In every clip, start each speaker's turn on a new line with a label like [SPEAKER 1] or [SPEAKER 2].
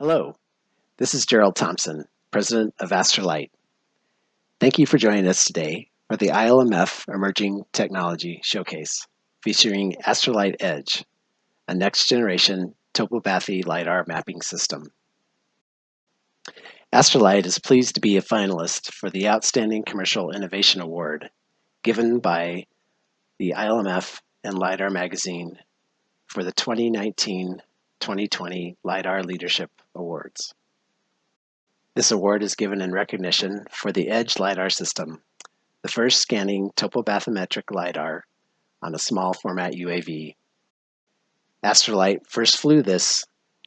[SPEAKER 1] Hello, this is Gerald Thompson, President of ASTRALiTE. Thank you for joining us today for the ILMF Emerging Technology Showcase, featuring ASTRALiTE EDGE, a next-generation topo-bathy LiDAR mapping system. ASTRALiTE is pleased to be a finalist for the Outstanding Commercial Innovation Award given by the ILMF and LiDAR Magazine for the 2019-2020 LiDAR Leadership Awards. This award is given in recognition for the EDGE LiDAR system, the first scanning topobathymetric LiDAR on a small format UAV. ASTRALiTE first flew this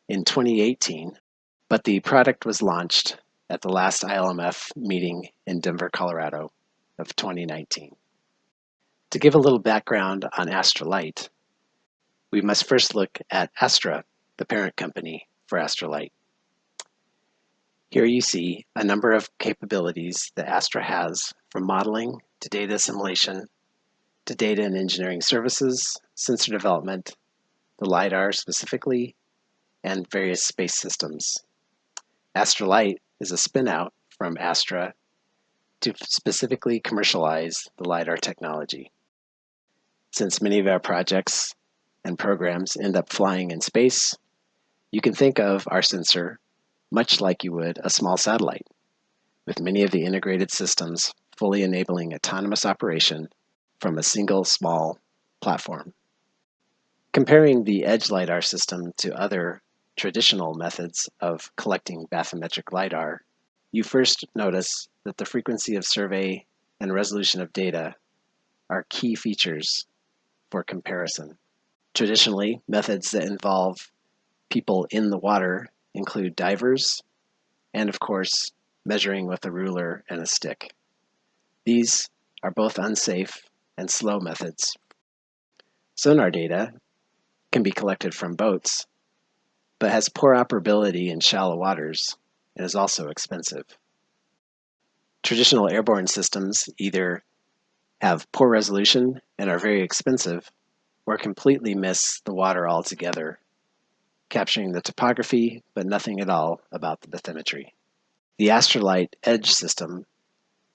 [SPEAKER 1] in 2018, but the product was launched at the last ILMF meeting in Denver, Colorado of 2019. To give a little background on ASTRALiTE, we must first look at Astra, the parent company for ASTRALiTE. Here you see a number of capabilities that Astra has, from modeling to data assimilation to data and engineering services, sensor development, the LiDAR specifically, and various space systems. ASTRALiTE is a spin-out from Astra to specifically commercialize the LiDAR technology. Since many of our projects and programs end up flying in space, you can think of our sensor much like you would a small satellite, with many of the integrated systems fully enabling autonomous operation from a single small platform. Comparing the EDGE LiDAR system to other traditional methods of collecting bathymetric LiDAR, you first notice that the frequency of survey and resolution of data are key features for comparison. Traditionally, methods that involve people in the water include divers and, of course, measuring with a ruler and a stick. These are both unsafe and slow methods. Sonar data can be collected from boats, but has poor operability in shallow waters and is also expensive. Traditional airborne systems either have poor resolution and are very expensive, or completely miss the water altogether, capturing the topography, but nothing at all about the bathymetry. The ASTRALiTE EDGE system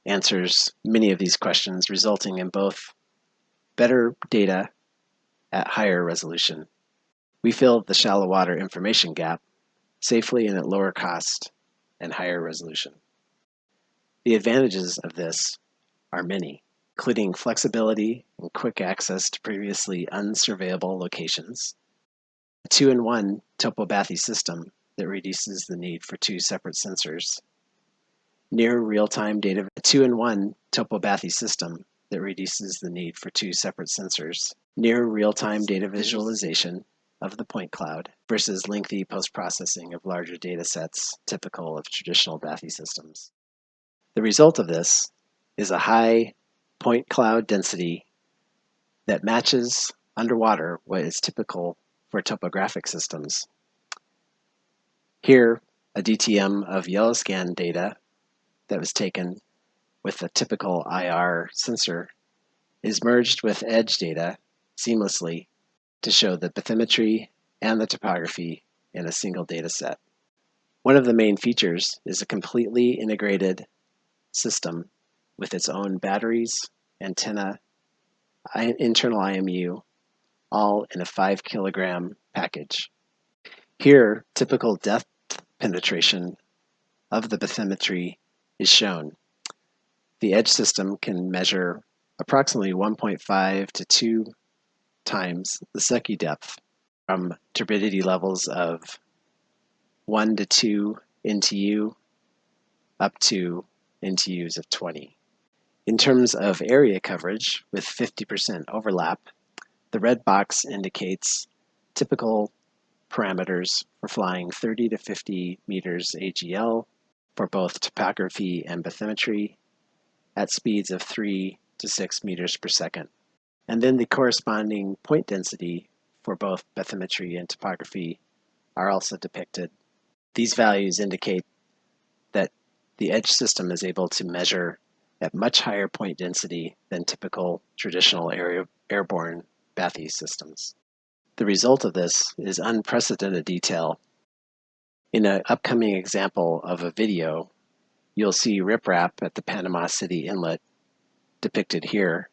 [SPEAKER 1] answers many of these questions, resulting in both better data at higher resolution. We fill the shallow water information gap safely and at lower cost and higher resolution. The advantages of this are many, including flexibility and quick access to previously unsurveyable locations, a 2-in-1 topo-bathy system that reduces the need for two separate sensors, near real-time data, a 2-in-1 topo-bathy system that reduces the need for two separate sensors, near real-time data visualization of the point cloud versus lengthy post-processing of larger data sets typical of traditional bathy systems. The result of this is a high point cloud density that matches underwater what is typical for topographic systems. Here, a DTM of yellow scan data that was taken with a typical IR sensor is merged with EDGE data seamlessly to show the bathymetry and the topography in a single data set. One of the main features is a completely integrated system with its own batteries, antenna, internal IMU, all in a 5-kilogram package. Here, typical depth penetration of the bathymetry is shown. The EDGE system can measure approximately 1.5 to 2 times the Secchi depth from turbidity levels of 1 to 2 NTU up to NTUs of 20. In terms of area coverage, with 50% overlap, the red box indicates typical parameters for flying 30 to 50 meters AGL for both topography and bathymetry at speeds of 3 to 6 meters per second. And then the corresponding point density for both bathymetry and topography are also depicted. These values indicate that the EDGE system is able to measure at much higher point density than typical traditional airborne bathy systems. The result of this is unprecedented detail In an upcoming example of a video, you'll see riprap at the Panama City Inlet depicted here.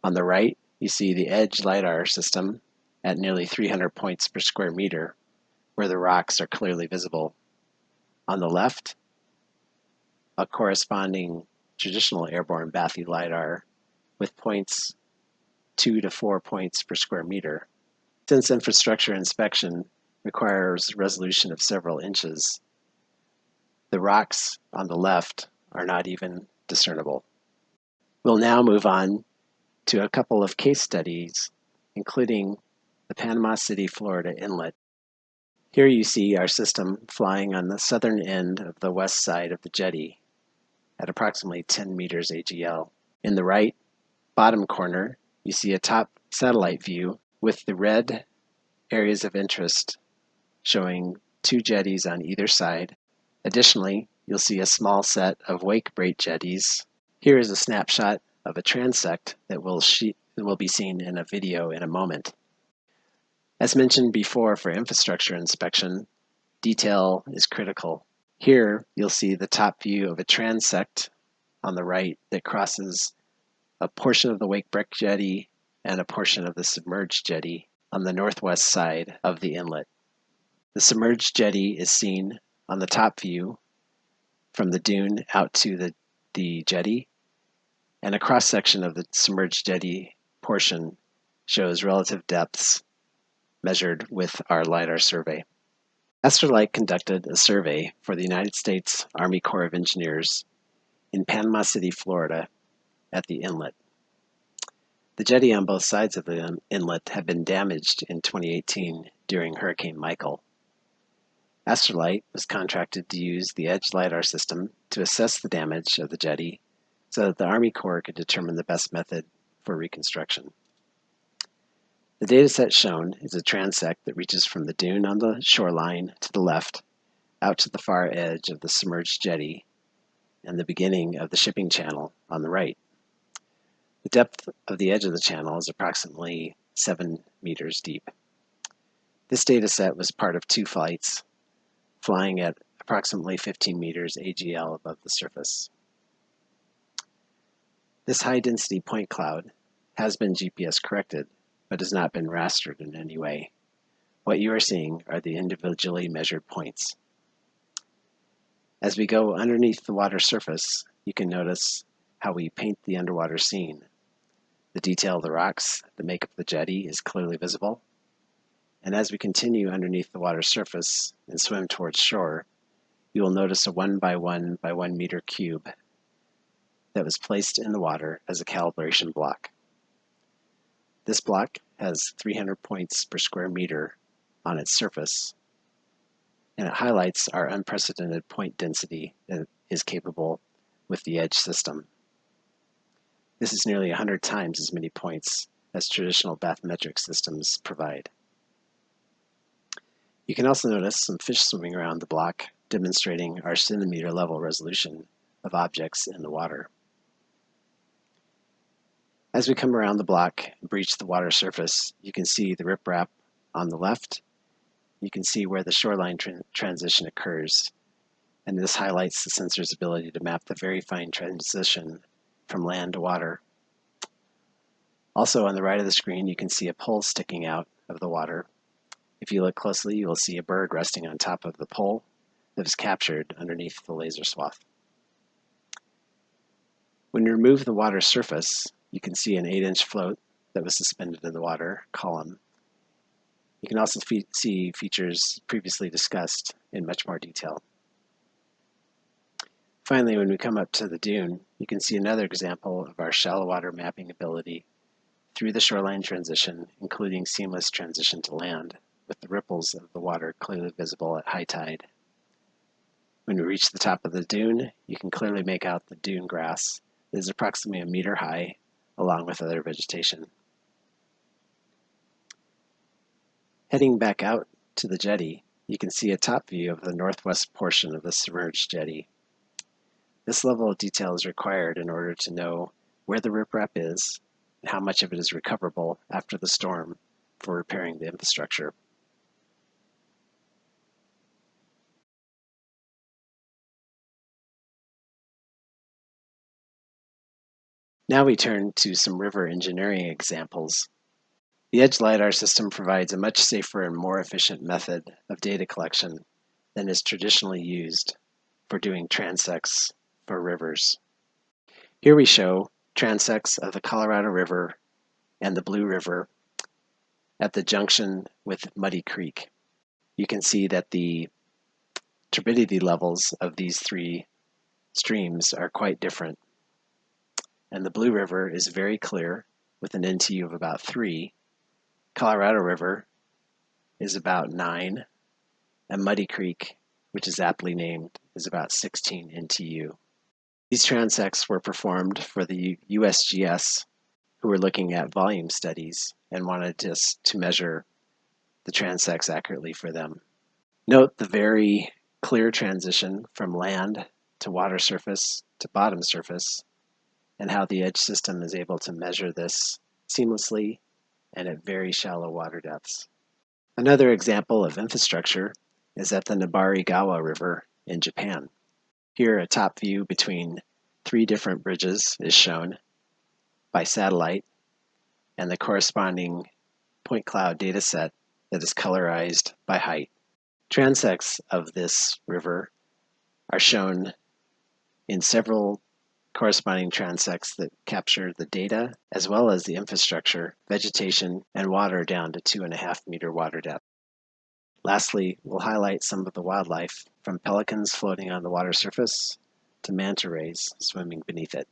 [SPEAKER 1] On the right, you see the EDGE LiDAR system at nearly 300 points per square meter, where the rocks are clearly visible. On the left, a corresponding traditional airborne bathy LiDAR with points 2 to 4 points per square meter. Since infrastructure inspection requires resolution of several inches, the rocks on the left are not even discernible. We'll now move on to a couple of case studies, including the Panama City, Florida Inlet. Here you see our system flying on the southern end of the west side of the jetty at approximately 10 meters AGL. In the right bottom corner, you see a top satellite view with the red areas of interest showing 2 jetties on either side. Additionally, you'll see a small set of wake brake jetties. Here is a snapshot of a transect that will be seen in a video in a moment. As mentioned before, for infrastructure inspection, detail is critical. Here, you'll see the top view of a transect on the right that crosses a portion of the wake brake jetty and a portion of the submerged jetty on the northwest side of the inlet. The submerged jetty is seen on the top view from the dune out to the jetty, and a cross-section of the submerged jetty portion shows relative depths measured with our LiDAR survey. ASTRALiTE conducted a survey for the United States Army Corps of Engineers in Panama City, Florida, at the inlet. The jetty on both sides of the inlet had been damaged in 2018 during Hurricane Michael. ASTRALiTE was contracted to use the EDGE LiDAR system to assess the damage of the jetty so that the Army Corps could determine the best method for reconstruction. The dataset shown is a transect that reaches from the dune on the shoreline to the left out to the far edge of the submerged jetty and the beginning of the shipping channel on the right. The depth of the edge of the channel is approximately 7 meters deep. This dataset was part of 2 flights, flying at approximately 15 meters AGL above the surface. This high-density point cloud has been GPS corrected, but has not been rastered in any way. What you are seeing are the individually measured points. As we go underneath the water surface, you can notice how we paint the underwater scene. The detail of the rocks that make up the jetty is clearly visible. And as we continue underneath the water surface and swim towards shore, you will notice a 1 by 1 by 1 meter cube that was placed in the water as a calibration block. This block has 300 points per square meter on its surface, and it highlights our unprecedented point density that is capable with the EDGE system. This is nearly 100 times as many points as traditional bathymetric systems provide. You can also notice some fish swimming around the block, demonstrating our centimeter level resolution of objects in the water. As we come around the block and breach the water surface, you can see the riprap on the left. You can see where the shoreline transition occurs, and this highlights the sensor's ability to map the very fine transition from land to water. Also on the right of the screen, you can see a pole sticking out of the water. If you look closely, you will see a bird resting on top of the pole that was captured underneath the laser swath. When you remove the water surface, you can see an 8-inch float that was suspended in the water column. You can also see features previously discussed in much more detail. Finally, when we come up to the dune, you can see another example of our shallow water mapping ability through the shoreline transition, including seamless transition to land, with the ripples of the water clearly visible at high tide. When we reach the top of the dune, you can clearly make out the dune grass that is approximately 1 meter high, along with other vegetation. Heading back out to the jetty, you can see a top view of the northwest portion of the submerged jetty. This level of detail is required in order to know where the riprap is and how much of it is recoverable after the storm for repairing the infrastructure. Now we turn to some river engineering examples. The EDGE LiDAR system provides a much safer and more efficient method of data collection than is traditionally used for doing transects for rivers. Here we show transects of the Colorado River and the Blue River at the junction with Muddy Creek. You can see that the turbidity levels of these three streams are quite different. And the Blue River is very clear with an NTU of about 3. Colorado River is about 9. And Muddy Creek, which is aptly named, is about 16 NTU. These transects were performed for the USGS, who were looking at volume studies and wanted us to measure the transects accurately for them. Note the very clear transition from land to water surface to bottom surface, and how the EDGE system is able to measure this seamlessly and at very shallow water depths. Another example of infrastructure is at the Nabari-gawa River in Japan. Here, a top view between 3 different bridges is shown by satellite, and the corresponding point cloud data set that is colorized by height. Transects of this river are shown in several corresponding transects that capture the data as well as the infrastructure, vegetation, and water down to 2.5 meter water depth. Lastly, we'll highlight some of the wildlife, from pelicans floating on the water surface to manta rays swimming beneath it.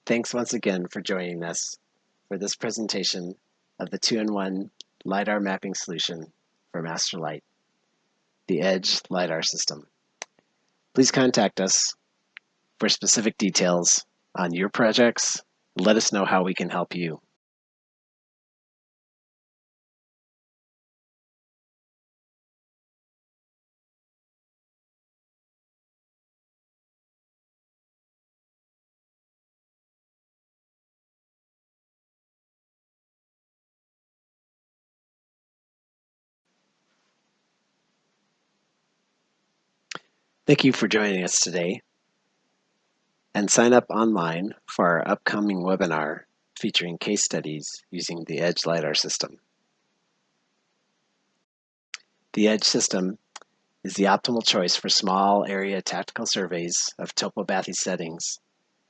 [SPEAKER 1] Thanks once again for joining us for this presentation of the 2-in-1 LiDAR mapping solution from ASTRALiTE, the EDGE LiDAR system. Please contact us for specific details on your projects. Let us know how we can help you. Thank you for joining us today, and sign up online for our upcoming webinar featuring case studies using the EDGE LiDAR system. The EDGE system is the optimal choice for small area tactical surveys of topo-bathy settings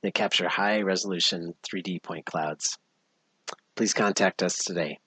[SPEAKER 1] that capture high resolution 3D point clouds. Please contact us today.